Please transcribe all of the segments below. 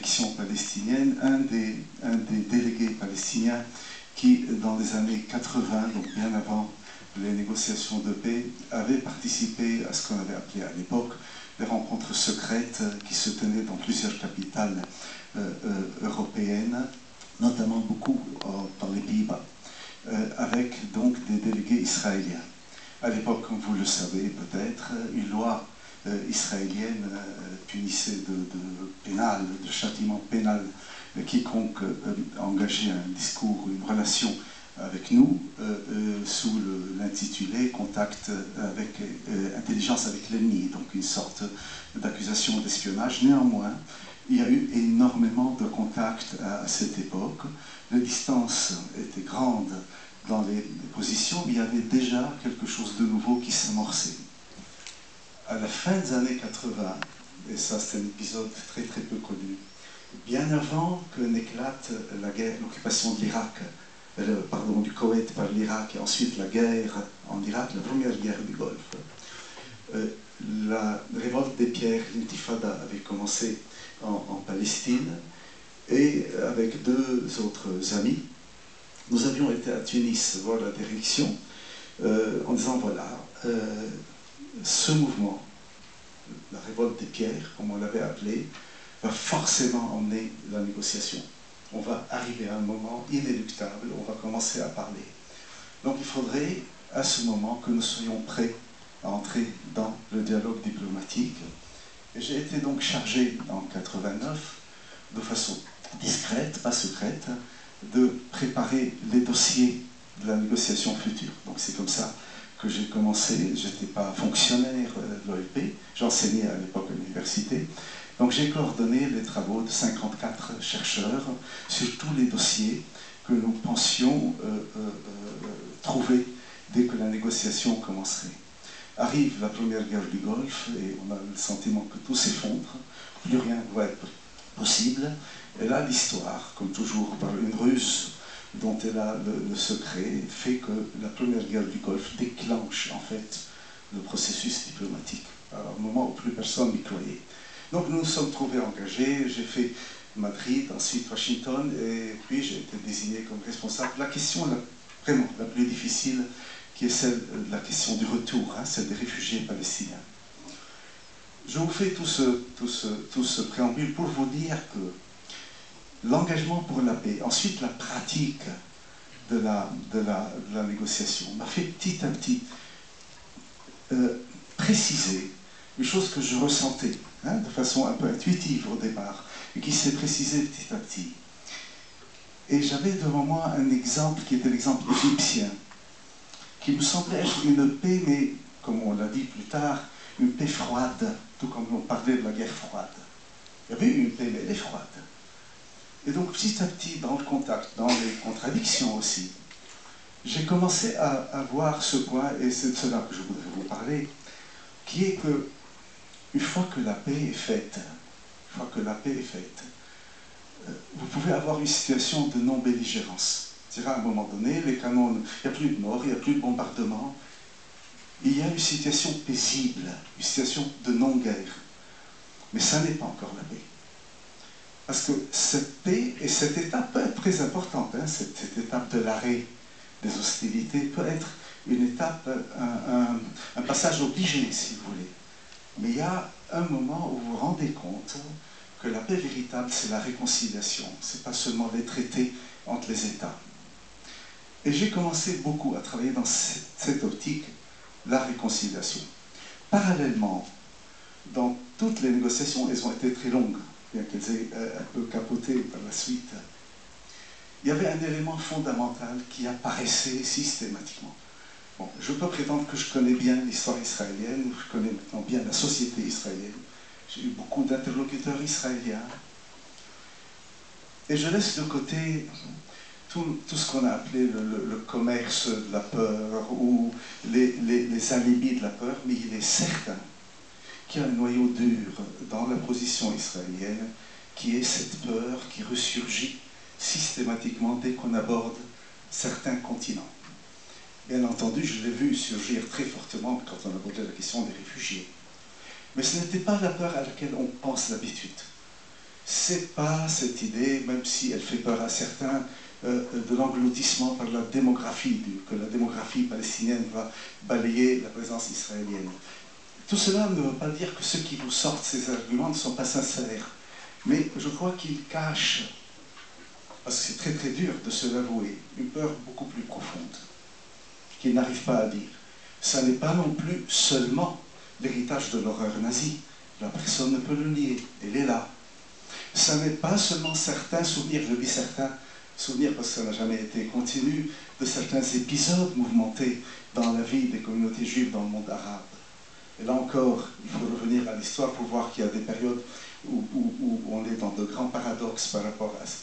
question palestinienne, un des délégués palestiniens qui, dans les années 80, donc bien avant les négociations de paix, avait participé à ce qu'on avait appelé à l'époque les rencontres secrètes qui se tenaient dans plusieurs capitales européennes, notamment beaucoup dans les Pays-Bas, avec donc des délégués israéliens. À l'époque, comme vous le savez peut-être, une loi israélienne punissait de châtiment pénal quiconque engageait un discours ou une relation avec nous sous l'intitulé Contact avec intelligence avec l'ennemi, donc une sorte d'accusation d'espionnage. Néanmoins, il y a eu énormément de contacts à cette époque. Les distances étaient grandes dans les positions, mais il y avait déjà quelque chose de nouveau qui s'amorçait. À la fin des années 80, et ça c'est un épisode très très peu connu, bien avant que n'éclate la guerre, l'occupation de l'Irak, pardon, du Koweït par l'Irak, et ensuite la guerre en Irak, la première guerre du Golfe, la révolte des pierres, l'intifada, avait commencé en Palestine, et avec deux autres amis, nous avions été à Tunis voir la direction en disant voilà, ce mouvement, la révolte des pierres, comme on l'avait appelé, va forcément emmener la négociation. On va arriver à un moment inéluctable, on va commencer à parler. Donc il faudrait à ce moment que nous soyons prêts à entrer dans le dialogue diplomatique. Et j'ai été donc chargé en 89, de façon discrète, pas secrète, de préparer les dossiers de la négociation future. Donc c'est comme ça que j'ai commencé. Je n'étais pas fonctionnaire de l'OLP, j'enseignais à l'époque à l'université. Donc j'ai coordonné les travaux de 54 chercheurs sur tous les dossiers que nous pensions trouver dès que la négociation commencerait. Arrive la première guerre du Golfe et on a le sentiment que tout s'effondre, plus rien ne va être possible. Et là, l'histoire, comme toujours par une ruse dont elle a le secret, fait que la première guerre du Golfe déclenche en fait le processus diplomatique, à un moment où plus personne n'y croyait. Donc nous nous sommes trouvés engagés, j'ai fait Madrid, ensuite Washington, et puis j'ai été désigné comme responsable. La question vraiment la plus difficile, qui est celle de la question du retour, celle des réfugiés palestiniens. Je vous fais tout ce préambule pour vous dire que l'engagement pour la paix, ensuite la pratique de la négociation, m'a fait petit à petit préciser une chose que je ressentais de façon un peu intuitive au départ, et qui s'est précisée petit à petit. Et j'avais devant moi un exemple qui était l'exemple égyptien, qui me semblait être une paix, mais comme on l'a dit plus tard, une paix froide, tout comme on parlait de la guerre froide. Il y avait une paix, mais elle est froide. Et donc petit à petit, dans le contact, dans les contradictions aussi, j'ai commencé à voir ce point, et c'est de cela que je voudrais vous parler, qui est que une fois que la paix est faite, vous pouvez avoir une situation de non-belligérance. C'est-à-dire à un moment donné, les canons, il n'y a plus de morts, il n'y a plus de bombardements. Il y a une situation paisible, une situation de non-guerre. Mais ça n'est pas encore la paix. Parce que cette paix et cette étape peut être très importante, cette étape de l'arrêt des hostilités peut être une étape, un passage obligé, si vous voulez. Mais il y a un moment où vous vous rendez compte que la paix véritable, c'est la réconciliation. Ce n'est pas seulement les traités entre les États. Et j'ai commencé beaucoup à travailler dans cette optique, la réconciliation. Parallèlement, dans toutes les négociations, elles ont été très longues, bien qu'elles aient un peu capoté par la suite, il y avait un élément fondamental qui apparaissait systématiquement. Bon, je peux prétendre que je connais bien l'histoire israélienne, je connais maintenant bien la société israélienne, j'ai eu beaucoup d'interlocuteurs israéliens, et je laisse de côté tout ce qu'on a appelé le commerce de la peur ou les alibis de la peur, mais il est certain qu'il y a un noyau dur dans la position israélienne qui est cette peur qui ressurgit systématiquement dès qu'on aborde certains continents. Bien entendu, je l'ai vu surgir très fortement quand on abordait la question des réfugiés. Mais ce n'était pas la peur à laquelle on pense d'habitude. c'est pas cette idée, même si elle fait peur à certains, de l'engloutissement par la démographie, que la démographie palestinienne va balayer la présence israélienne. Tout cela ne veut pas dire que ceux qui vous sortent ces arguments ne sont pas sincères, mais je crois qu'ils cachent, parce que c'est très très dur de se l'avouer, une peur beaucoup plus profonde, qu'ils n'arrivent pas à dire. Ça n'est pas non plus seulement l'héritage de l'horreur nazie, la personne ne peut le nier, elle est là. Ça n'est pas seulement certains souvenirs, je dis certains souvenirs parce que ça n'a jamais été continu, de certains épisodes mouvementés dans la vie des communautés juives dans le monde arabe. Et là encore, il faut revenir à l'histoire pour voir qu'il y a des périodes où on est dans de grands paradoxes par rapport à ça.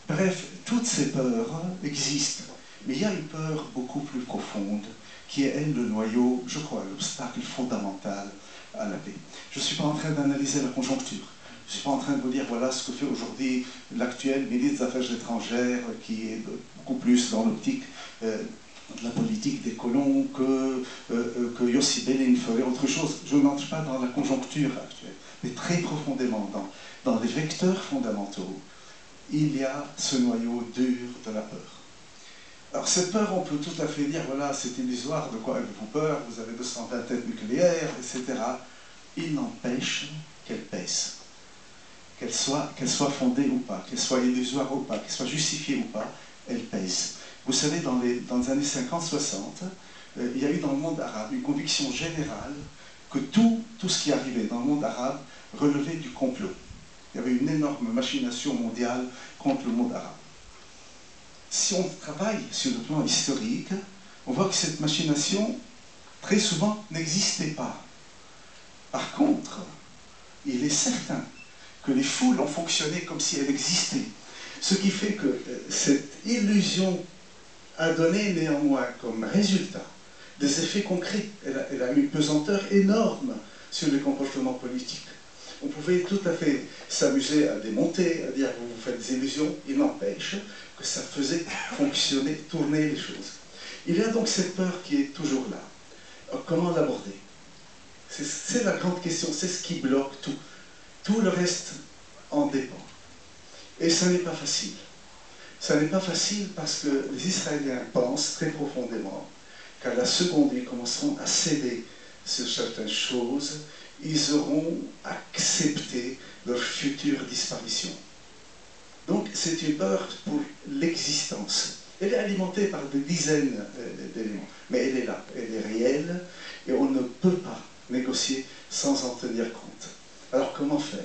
Bref, toutes ces peurs existent, mais il y a une peur beaucoup plus profonde qui est, elle, le noyau, je crois, l'obstacle fondamental à la paix. Je ne suis pas en train d'analyser la conjoncture. Je ne suis pas en train de vous dire, voilà ce que fait aujourd'hui l'actuel ministre des Affaires étrangères, qui est beaucoup plus dans l'optique de la politique des colons que Yossi Beilin ferait autre chose. Je n'entre pas dans la conjoncture actuelle, mais très profondément dans les vecteurs fondamentaux, il y a ce noyau dur de la peur. Alors cette peur, on peut tout à fait dire, voilà, c'est illusoire, de quoi avez-vous peur, vous avez 220 têtes nucléaires, etc. Il n'empêche qu'elle pèse. Qu'elle soit fondée ou pas, qu'elle soit illusoire ou pas, qu'elle soit justifiée ou pas, elle pèse. Vous savez, dans les années 50-60, il y a eu dans le monde arabe une conviction générale que tout ce qui arrivait dans le monde arabe relevait du complot. Il y avait une énorme machination mondiale contre le monde arabe. Si on travaille sur le plan historique, on voit que cette machination, très souvent, n'existait pas. Par contre, il est certain que les foules ont fonctionné comme si elles existaient. Ce qui fait que cette illusion a donné néanmoins comme résultat des effets concrets. Elle a une pesanteur énorme sur les comportements politiques. On pouvait tout à fait s'amuser à démonter, à dire que vous faites des illusions. Il n'empêche que ça faisait fonctionner, tourner les choses. Il y a donc cette peur qui est toujours là. Alors, comment l'aborder? C'est la grande question, c'est ce qui bloque tout. Tout le reste en dépend. Et ça n'est pas facile. Ça n'est pas facile parce que les Israéliens pensent très profondément qu'à la seconde où ils commenceront à céder sur certaines choses, ils auront accepté leur future disparition. Donc c'est une peur pour l'existence. Elle est alimentée par des dizaines d'éléments, mais elle est là, elle est réelle, et on ne peut pas négocier sans en tenir compte. Alors comment faire?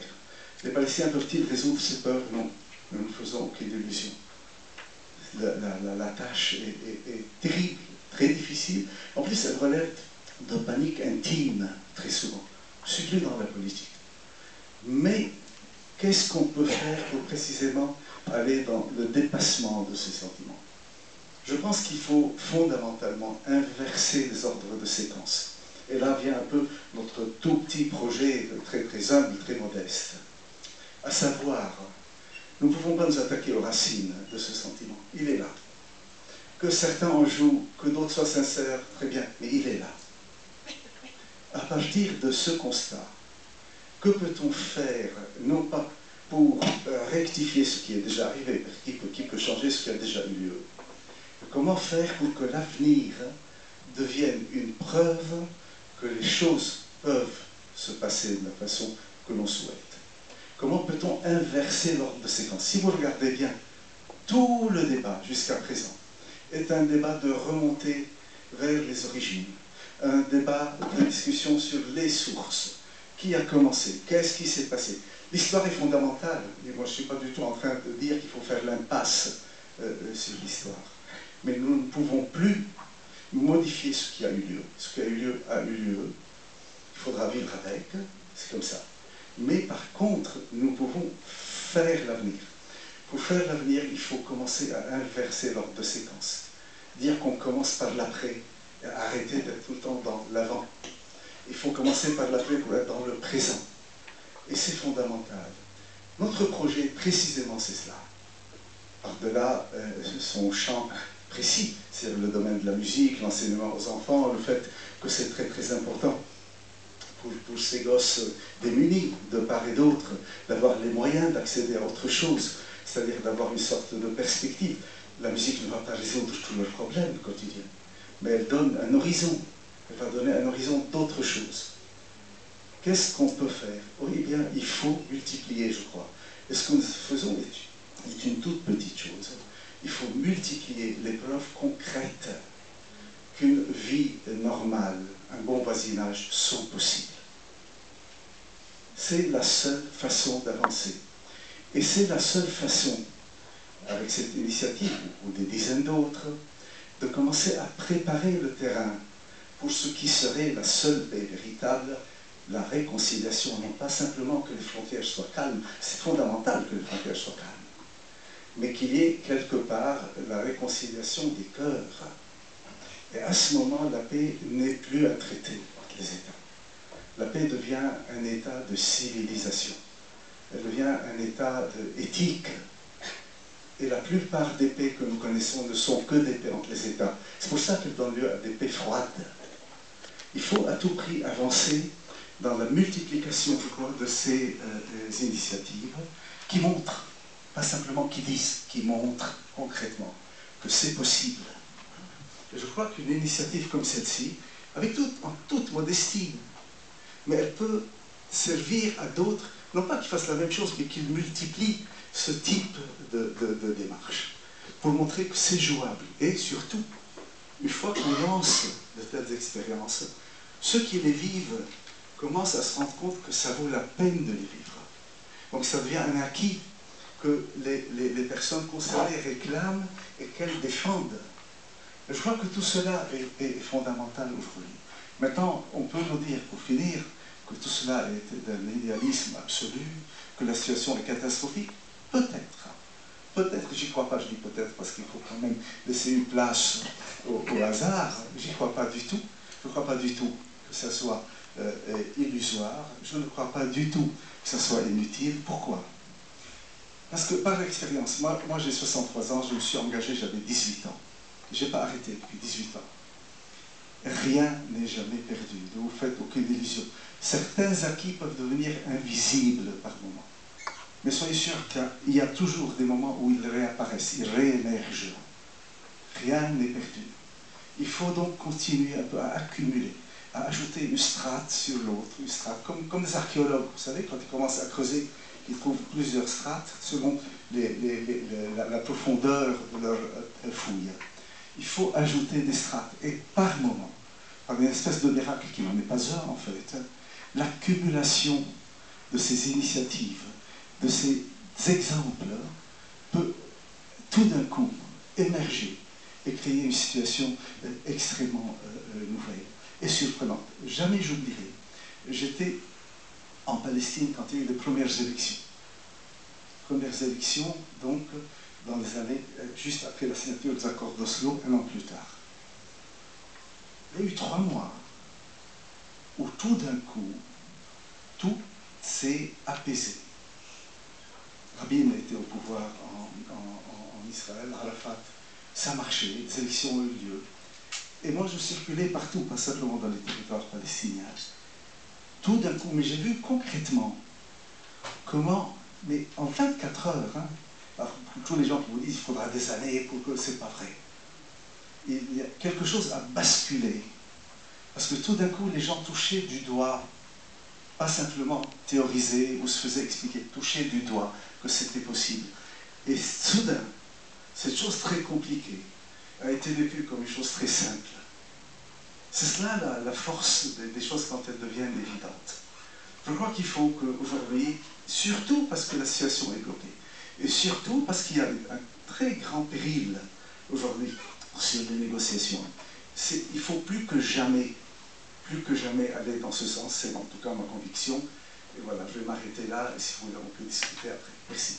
Les Palestiniens peuvent-ils résoudre ces peurs? Non, nous ne faisons aucune illusion. La tâche est terrible, très difficile. En plus, elle relève de panique intime, très souvent. Je ne suis plus dans la politique. Mais qu'est-ce qu'on peut faire pour précisément aller dans le dépassement de ces sentiments? Je pense qu'il faut fondamentalement inverser les ordres de séquence. Et là vient un peu notre tout petit projet, très très humble, très modeste. À savoir, nous ne pouvons pas nous attaquer aux racines de ce sentiment. Il est là. Que certains en jouent, que d'autres soient sincères, très bien, mais il est là. À partir de ce constat, que peut-on faire, non pas pour rectifier ce qui est déjà arrivé, qui peut changer ce qui a déjà eu lieu, comment faire pour que l'avenir devienne une preuve que les choses peuvent se passer de la façon que l'on souhaite? Comment peut-on inverser l'ordre de séquence? Si vous regardez bien, tout le débat jusqu'à présent est un débat de remontée vers les origines, un débat de discussion sur les sources. Qui a commencé? Qu'est-ce qui s'est passé? L'histoire est fondamentale, et moi je ne suis pas du tout en train de dire qu'il faut faire l'impasse sur l'histoire. Mais nous ne pouvons plus modifier ce qui a eu lieu. Ce qui a eu lieu a eu lieu. Il faudra vivre avec, c'est comme ça. Mais par contre, nous pouvons faire l'avenir. Pour faire l'avenir, il faut commencer à inverser l'ordre de séquence. Dire qu'on commence par l'après, arrêter d'être tout le temps dans l'avant. Il faut commencer par l'après pour être dans le présent. Et c'est fondamental. Notre projet, précisément, c'est cela. Par-delà son champ précis, c'est le domaine de la musique, l'enseignement aux enfants, le fait que c'est très très important pour ces gosses démunis, de part et d'autre, d'avoir les moyens d'accéder à autre chose, c'est-à-dire d'avoir une sorte de perspective. La musique ne va pas résoudre tous leurs problèmes quotidiens, mais elle donne un horizon, elle va donner un horizon d'autre chose. Qu'est-ce qu'on peut faire? Oui, bien, il faut multiplier, je crois. Et ce que nous faisons est une toute petite chose. Il faut multiplier les preuves concrètes qu'une vie normale, un bon voisinage sont possibles. C'est la seule façon d'avancer. Et c'est la seule façon, avec cette initiative, ou des dizaines d'autres, de commencer à préparer le terrain pour ce qui serait la seule et véritable, la réconciliation. Non pas simplement que les frontières soient calmes, c'est fondamental que les frontières soient calmes, mais qu'il y ait quelque part la réconciliation des cœurs. Et à ce moment, la paix n'est plus à traiter entre les États. La paix devient un état de civilisation. Elle devient un état éthique. Et la plupart des paix que nous connaissons ne sont que des paix entre les États. C'est pour ça qu'elles donnent lieu à des paix froides. Il faut à tout prix avancer dans la multiplication, je crois, de ces initiatives qui montrent, pas simplement qui disent, qui montrent concrètement que c'est possible. Et je crois qu'une initiative comme celle-ci, en toute modestie, mais elle peut servir à d'autres, non pas qu'ils fassent la même chose, mais qu'ils multiplient ce type de démarche, pour montrer que c'est jouable. Et surtout, une fois qu'on lance de telles expériences, ceux qui les vivent commencent à se rendre compte que ça vaut la peine de les vivre. Donc ça devient un acquis que les personnes concernées réclament et qu'elles défendent. Et je crois que tout cela est fondamental aujourd'hui. Maintenant, on peut nous dire, pour finir, que tout cela est d'un idéalisme absolu, que la situation est catastrophique. Peut-être. Peut-être, j'y crois pas, je dis peut-être parce qu'il faut quand même laisser une place au hasard. J'y crois pas du tout. Je ne crois pas du tout que ça soit illusoire. Je ne crois pas du tout que ça soit inutile. Pourquoi? Parce que par l'expérience, moi j'ai 63 ans, je me suis engagé, j'avais 18 ans. Je n'ai pas arrêté depuis 18 ans. Rien n'est jamais perdu, ne vous faites aucune illusion. Certains acquis peuvent devenir invisibles par moments. Mais soyez sûrs qu'il y a toujours des moments où ils réapparaissent, ils réémergent. Rien n'est perdu. Il faut donc continuer un peu à accumuler, à ajouter une strate sur l'autre, une strate, comme les archéologues, vous savez, quand ils commencent à creuser, ils trouvent plusieurs strates selon la profondeur de leur fouille. Il faut ajouter des strates, et par moment, par une espèce de miracle qui n'en est pas un en fait, l'accumulation de ces initiatives, de ces exemples, peut tout d'un coup émerger et créer une situation extrêmement nouvelle et surprenante. Jamais j'oublierai, j'étais en Palestine quand il y a eu les premières élections. Premières élections, donc, dans les années, juste après la signature des accords d'Oslo, un an plus tard. Il y a eu 3 mois où tout d'un coup, tout s'est apaisé. Rabin était au pouvoir en Israël, Arafat, ça marchait, les élections ont eu lieu. Et moi, je circulais partout, pas simplement dans les territoires palestiniens. Tout d'un coup, mais j'ai vu concrètement comment, mais en 24 heures, hein, alors, pour tous les gens qui vous disent qu'il faudra des années pour que c'est pas vrai. Il y a quelque chose à basculer. Parce que tout d'un coup, les gens touchaient du doigt, pas simplement théoriser ou se faisaient expliquer, touchaient du doigt que c'était possible. Et soudain, cette chose très compliquée a été vécue comme une chose très simple. C'est cela la force des choses quand elles deviennent évidentes. Je crois qu'il faut qu'aujourd'hui, surtout parce que la situation est bloquée, et surtout parce qu'il y a un très grand péril aujourd'hui sur les négociations, il faut plus que jamais aller dans ce sens, c'est en tout cas ma conviction. Et voilà, je vais m'arrêter là, et si vous voulez, on peut discuter après. Merci.